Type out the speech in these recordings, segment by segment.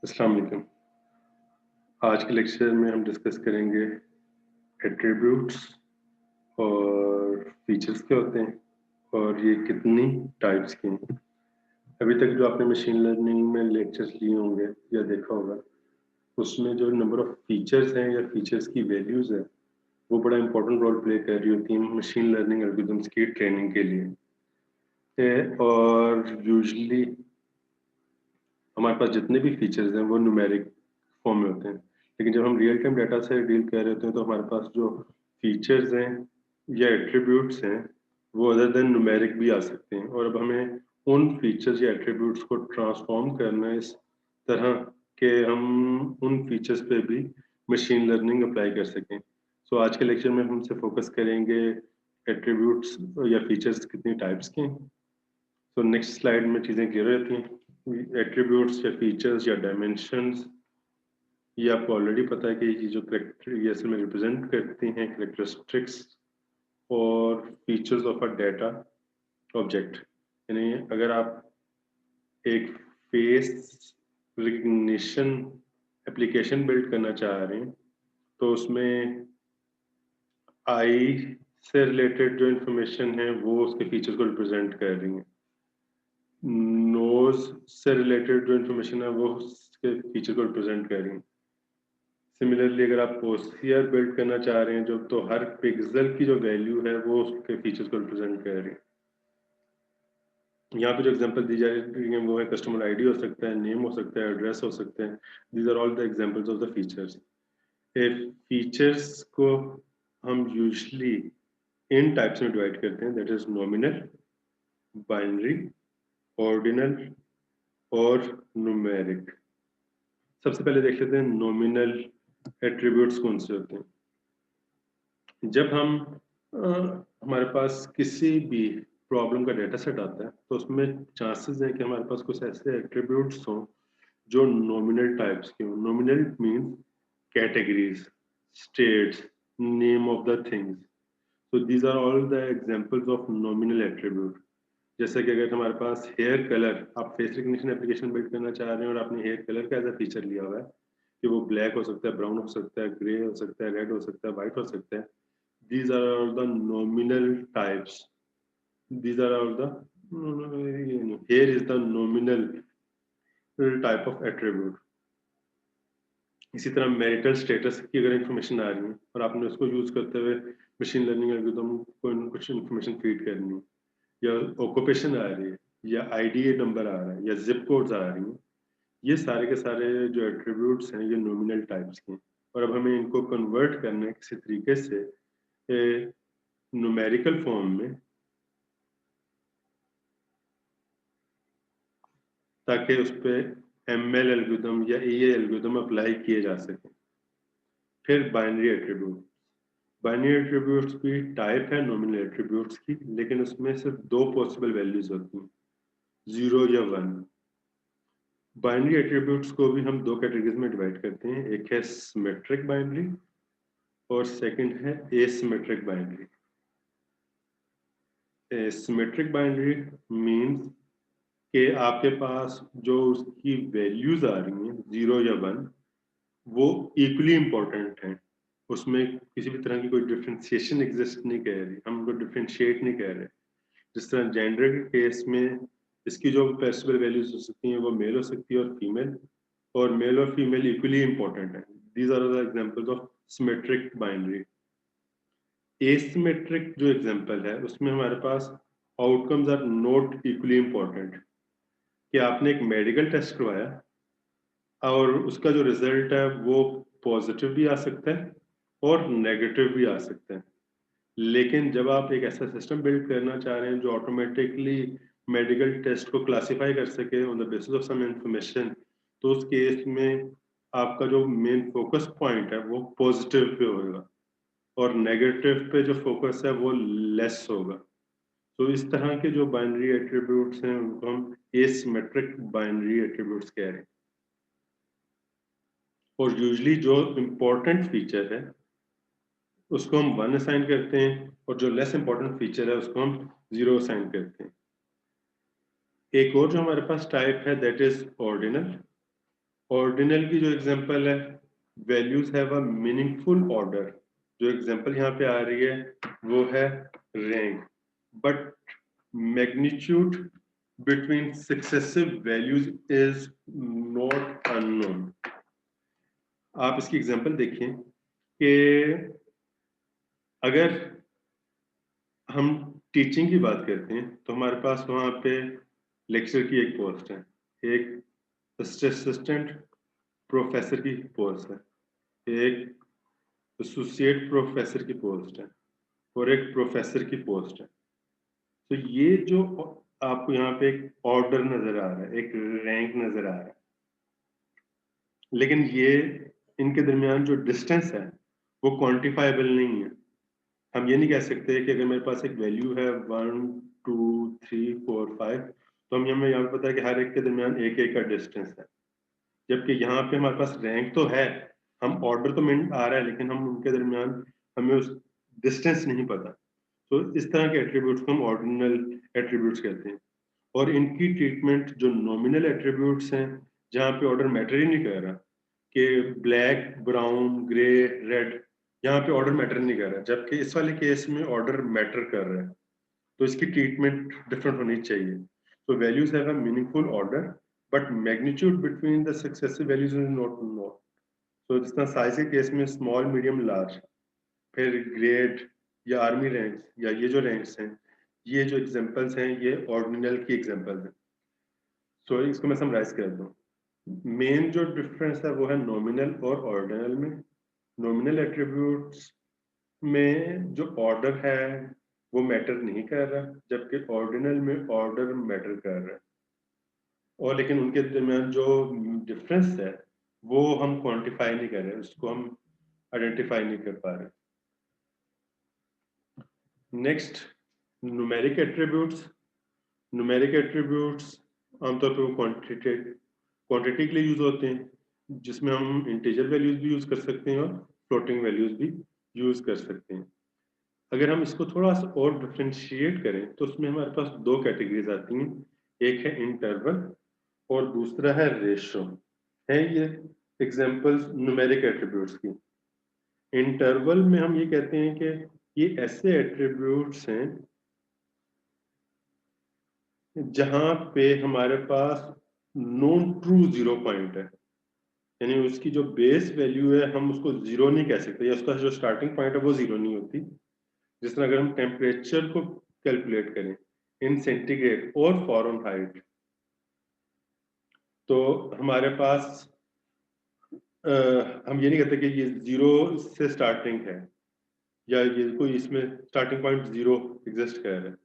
अस्सलाम वालेकुम। आज के लेक्चर में हम डिस्कस करेंगे एट्रीब्यूट्स और फीचर्स क्या होते हैं और ये कितनी टाइप्स के हैं। अभी तक जो आपने मशीन लर्निंग में लेक्चर्स लिए होंगे या देखा होगा, उसमें जो नंबर ऑफ फीचर्स हैं या फीचर्स की वैल्यूज़ है, वो बड़ा इंपॉर्टेंट रोल प्ले कर रही होती हैं मशीन लर्निंग एल्गोरिथम्स की ट्रेनिंग के लिए। और यूजुअली हमारे पास जितने भी फीचर्स हैं वो न्यूमेरिक फॉर्म में होते हैं, लेकिन जब हम रियल टाइम डाटा से डील कर रहे होते हैं तो हमारे पास जो फीचर्स हैं या एट्रीब्यूट्स हैं वो अदर देन न्यूमेरिक भी आ सकते हैं। और अब हमें उन फीचर्स या एट्रीब्यूट्स को ट्रांसफॉर्म करना है इस तरह के हम उन फीचर्स पे भी मशीन लर्निंग अप्लाई कर सकें। सो आज के लेक्चर में हमसे फोकस करेंगे एट्रीब्यूट्स या फीचर्स कितनी टाइप्स के हैं। तो नेक्स्ट स्लाइड में चीज़ें क्लियर रहती हैं। एट्रीब्यूट्स या फीचर्स या डायमेंशंस, ये आपको ऑलरेडी पता है कि ये जो करेक्टर ये असल में रिप्रेजेंट करती हैं करेक्टरिस्टिक्स और features of a data object. यानी अगर आप एक फेस रिकग्निशन एप्लीकेशन बिल्ड करना चाह रहे हैं तो उसमें आई से रिलेटेड जो इंफॉर्मेशन है वो उसके फीचर्स को रिप्रेजेंट कर रही है। नोज से रिलेटेड जो इंफॉर्मेशन है वो उसके फीचर को रिप्रेजेंट कर रही है। सिमिलरली अगर आप ओसीआर बिल्ड करना चाह रहे हैं जो, तो हर पिक्सल की जो वैल्यू है वो उसके फीचर्स को रिप्रेजेंट कर रही है। यहाँ पे जो एग्जांपल दी जा रही है वो है कस्टमर आईडी हो सकता है, नेम हो सकता है, एड्रेस हो सकते हैं। These are all the examples of the features. ये फीचर्स को हम यूजुअली इन टाइप्स में डिवाइड करते हैं, that is nominal, binary, ordinal और न्यूमेरिक। सबसे पहले देख लेते हैं नॉमिनल एट्रीब्यूट्स कौन से होते हैं। जब हम हमारे पास किसी भी प्रॉब्लम का डेटा सेट आता है तो उसमें चांसेस है कि हमारे पास कुछ ऐसे एट्रीब्यूट्स हों जो नॉमिनल टाइप्स के हों। Nominal means categories, states, name of the things. तो these are all the examples of nominal attribute. जैसे कि अगर हमारे पास हेयर कलर, आप फेस रिकग्निशन एप्लीकेशन बिल्ड करना चाह रहे हैं और आपने हेयर कलर का एज अ फीचर लिया हुआ है कि वो ब्लैक हो सकता है, ब्राउन हो सकता है, ग्रे हो सकता है, रेड हो सकता है, व्हाइट हो सकता है। These are all the nominal types. These are all the here is the nominal type of attribute. इसी तरह मैरिटल स्टेटस की अगर इंफॉर्मेशन आ रही है और आपने उसको यूज करते हुए मशीन लर्निंग एल्गोरिथम को कुछ इंफॉर्मेशन फीड करनी है, या ऑक्यूपेशन आ रही है, या आईडी नंबर आ रहा है, या जिप कोड्स आ रही हैं, ये सारे के सारे जो एट्रीब्यूट्स हैं ये नॉमिनल टाइप्स के हैं। और अब हमें इनको कन्वर्ट करना है किसी तरीके से न्यूमेरिकल फॉर्म में, ताकि उस पर एमएल एल्गोरिथम या ईए एल्गोरिथम अप्लाई किए जा सके। फिर बाइनरी एट्रीब्यूट। बाइनरी एट्रीब्यूट्स की टाइप है नॉमिनल एट्रीब्यूट्स की, लेकिन उसमें सिर्फ दो पॉसिबल वैल्यूज होती हैं, 0 या 1। बाइनरी एट्रीब्यूट्स को भी हम दो कैटेगरीज में डिवाइड करते हैं, एक है सिमेट्रिक बाइनरी और सेकंड है asymmetric binary. Symmetric binary means कि आपके पास जो उसकी वैल्यूज आ रही हैं 0 या 1 वो इक्वली इम्पोर्टेंट हैं। उसमें किसी भी तरह की कोई डिफ्रेंसिएशन एग्जिस्ट नहीं कर रही, हम उनको डिफ्रेंशिएट नहीं कर रहे। जिस तरह जेंडर के केस में इसकी जो पॉसिबल वैल्यूज हो सकती हैं वो मेल हो सकती है और फीमेल, और मेल और फीमेल इक्वली इम्पोर्टेंट है। These are the examples of symmetric binary. Asymmetric जो एग्जांपल है उसमें हमारे पास outcomes are not equally important. कि आपने एक मेडिकल टेस्ट करवाया और उसका जो रिजल्ट है वो पॉजिटिव भी आ सकता है और नेगेटिव भी आ सकता है। लेकिन जब आप एक ऐसा सिस्टम बिल्ड करना चाह रहे हैं जो ऑटोमेटिकली मेडिकल टेस्ट को क्लासिफाई कर सके on the basis of some information, तो उस केस में आपका जो मेन फोकस पॉइंट है वो पॉजिटिव पे होगा और नेगेटिव पे जो फोकस है वो लेस होगा। तो इस तरह के जो बाइनरी एट्रीब्यूट्स हैं उनको हम एसिमेट्रिक बाइनरी एट्रीब्यूट्स कह रहे हैं। और यूजुअली जो इम्पोर्टेंट फीचर है उसको हम 1 असाइन करते हैं और जो लेस इम्पोर्टेंट फीचर है उसको हम 0 असाइन करते हैं। एक और जो हमारे पास टाइप है दैट इज ऑर्डिनल। ऑर्डिनल की जो एग्जांपल है, values have a meaningful order, जो एग्जांपल यहाँ पे आ रही है वो है rank, but magnitude between successive values is not unknown. आप इसकी एग्जांपल देखिए कि अगर हम टीचिंग की बात करते हैं तो हमारे पास वहाँ पे लेक्चर की एक पोस्ट है, एक असिस्टेंट प्रोफेसर की पोस्ट है, एक एसोसिएट प्रोफेसर की पोस्ट है और एक प्रोफेसर की पोस्ट है। तो ये जो आपको यहाँ पे एक ऑर्डर नजर आ रहा है, एक रैंक नजर आ रहा है, लेकिन ये इनके दरमियान जो डिस्टेंस है वो क्वांटिफाइबल नहीं है। हम ये नहीं कह सकते कि अगर मेरे पास एक वैल्यू है 1 2 3 4 5, तो हम हमें यहाँ पे पता है कि हर एक के दरमियान एक एक का डिस्टेंस है, जबकि यहाँ पे हमारे पास रैंक तो है, हम ऑर्डर तो मिनट आ रहा है, लेकिन हम उनके दरमियान हमें उस डिस्टेंस नहीं पता। तो इस तरह के एट्रीब्यूट्स को हम ऑर्डिनल एट्रीब्यूट्स कहते हैं। और इनकी ट्रीटमेंट जो नॉमिनल एट्रीब्यूट्स हैं, जहाँ पे ऑर्डर मैटर ही नहीं कर रहा, कि ब्लैक ब्राउन ग्रे रेड, यहाँ पे ऑर्डर मैटर नहीं कर रहा, जबकि इस वाले केस में ऑर्डर मैटर कर रहा है, तो इसकी ट्रीटमेंट डिफरेंट होनी चाहिए। तो values have a meaningful order, but magnitude between the successive values is not know. तो जिस तरह साइज के केस में स्मॉल मीडियम लार्ज, फिर ग्रेड या आर्मी रैंक्स या ये जो रैंक्स हैं, ये जो एग्जांपल्स हैं ये ऑर्डिनल की एग्जांपल्स हैं। सो इसको मैं समराइज कर दूं, मेन जो डिफरेंस है वो है नॉमिनल और ऑर्डिनल में। नॉमिनल एट्रीब्यूट्स में जो ऑर्डर है वो मैटर नहीं कर रहा, जबकि ऑर्डिनल में ऑर्डर मैटर कर रहा है। और लेकिन उनके दरमियान जो डिफरेंस है वो हम क्वांटिफाई नहीं कर रहे, उसको हम आइडेंटिफाई नहीं कर पा रहे। Next, numeric attributes. Numeric attributes आमतौर पर वो क्वांटिटी के लिए यूज होते हैं, जिसमें हम इंटीजर वैल्यूज भी यूज कर सकते हैं और फ्लोटिंग वैल्यूज भी यूज कर सकते हैं। अगर हम इसको थोड़ा सा और डिफ्रेंशिएट करें तो उसमें हमारे पास दो कैटेगरीज आती हैं, एक है इंटरवल और दूसरा है रेशो। है ये एग्जांपल्स न्यूमेरिक एट्रीब्यूट्स की। इंटरवल में हम ये कहते हैं कि ये ऐसे एट्रीब्यूट्स हैं जहां पे हमारे पास नॉन ट्रू जीरो पॉइंट है, यानी उसकी जो बेस वैल्यू है हम उसको जीरो नहीं कह सकते, या उसका जो स्टार्टिंग पॉइंट है वो जीरो नहीं होती। जिस तरह अगर हम टेम्परेचर को कैलकुलेट करें इन सेंटीग्रेड और फ़ारेनहाइट, तो हमारे पास हम ये नहीं कहते कि ये जीरो से स्टार्टिंग है या ये कोई इसमें स्टार्टिंग पॉइंट जीरो एग्जिस्ट कर रहा है।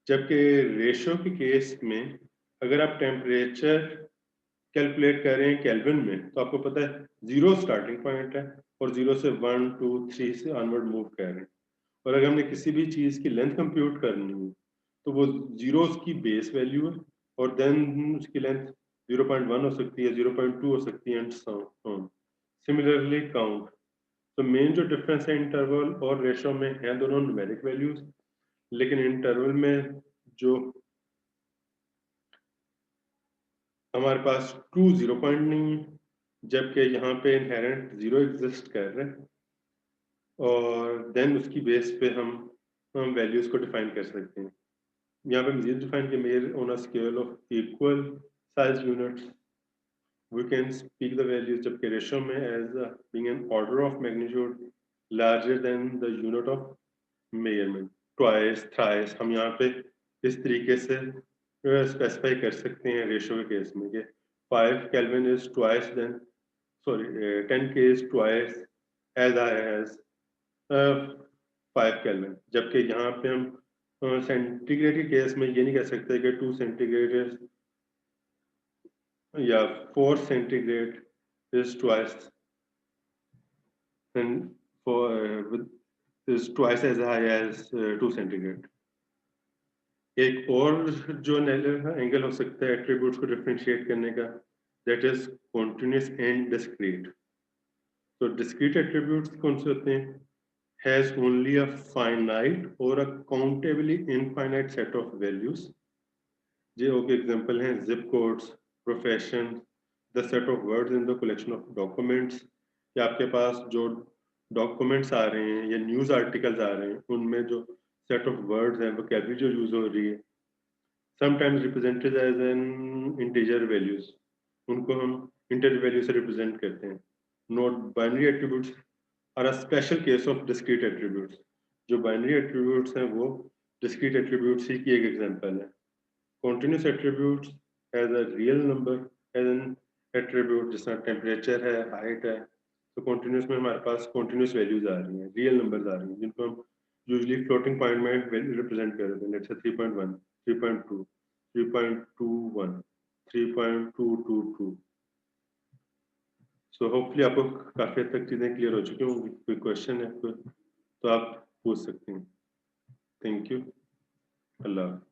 जबकि रेशो के केस में अगर आप टेम्परेचर कैलकुलेट कर रहे हैं केल्विन में, तो आपको पता है जीरो स्टार्टिंग पॉइंट है और जीरो से 1 2 3 से ऑनवर्ड मूव कर रहे हैं। और अगर हमने किसी भी चीज की लेंथ कंप्यूट करनी है तो वो जीरो उसकी बेस वैल्यू है और देन उसकी लेंथ 0.1 हो सकती है, 0.2 हो सकती है, and so on. Similarly count. तो मेन जो डिफरेंस है इंटरवल और रेशो में है दोनों न्यूमेरिक वैल्यूज, लेकिन इंटरवल में जो हमारे पास ट्रू जीरो पॉइंट नहीं है, जबकि यहाँ पे इनहेरेंट जीरो एग्जिस्ट कर रहे हैं, और देन उसकी बेस पे हम वैल्यूज को डिफाइन कर सकते हैं। यहाँ पे मजीद डिफाइन किया, measure on a scale of equal size units we can speak the values, जबकि रेशो में as being an order of magnitude larger than the unit of measurement, twice thrice, हम यहाँ पे इस तरीके से स्पेसिफाई कर सकते हैं रेशो के केस में कि 5 kelvin is twice then, sorry 10 K is twice as high as 5 kelvin. जबकि यहाँ पे हम सेंटीग्रेड के केस में ये नहीं कह सकते कि 2 सेंटीग्रेड या 4 centigrade is twice and for is twice as high as 2 centigrade. एक और जो एंगल हो सकता है एट्रीब्यूट्स को डिफरेंशिएट करने का, that is continuous and discrete. तो डिस्क्रीट एट्रीब्यूट्स कौन से होते हैं? हैज ओनली अ फाइनाइट और a countably infinite set of values. जो के एग्जांपल हैं zip codes, profession, the set of words in the collection of documents, कि आपके पास जो डॉक्यूमेंट्स आ रहे हैं या न्यूज़ आर्टिकल्स आ रहे हैं उनमें जो सेट ऑफ वर्ड्स हैं, वोकैबुलरी जो यूज हो रही है, sometimes represented as an integer values, उनको हम इंटीजर वैल्यू से रिप्रेजेंट करते हैं। Note binary attributes are a special case of discrete attributes. जो बाइनरी एट्रीब्यूट्स हैं वो डिस्क्रीट एट्रीब्यूट्स ही की एक एग्जांपल है। Continuous attributes as a real number as an attribute, जिस तरह टेम्परेचर है, हाइट है, तो कॉन्टिन्यूस में हमारे पास कॉन्टिन्यूस वैल्यूज आ रही हैं, रियल नंबर्स आ रही हैं, जिनको हम यूजली फ्लोटिंग पॉइंट में रिप्रेजेंट कर देते हैं। Let's say 3.1, 3.2, 3.21, 3.222। सो होपफुली आपको काफी हद तक चीजें क्लियर हो चुकी होंगी। कोई क्वेश्चन है कोई, तो आप पूछ सकते हैं। Thank you. अल्लाह।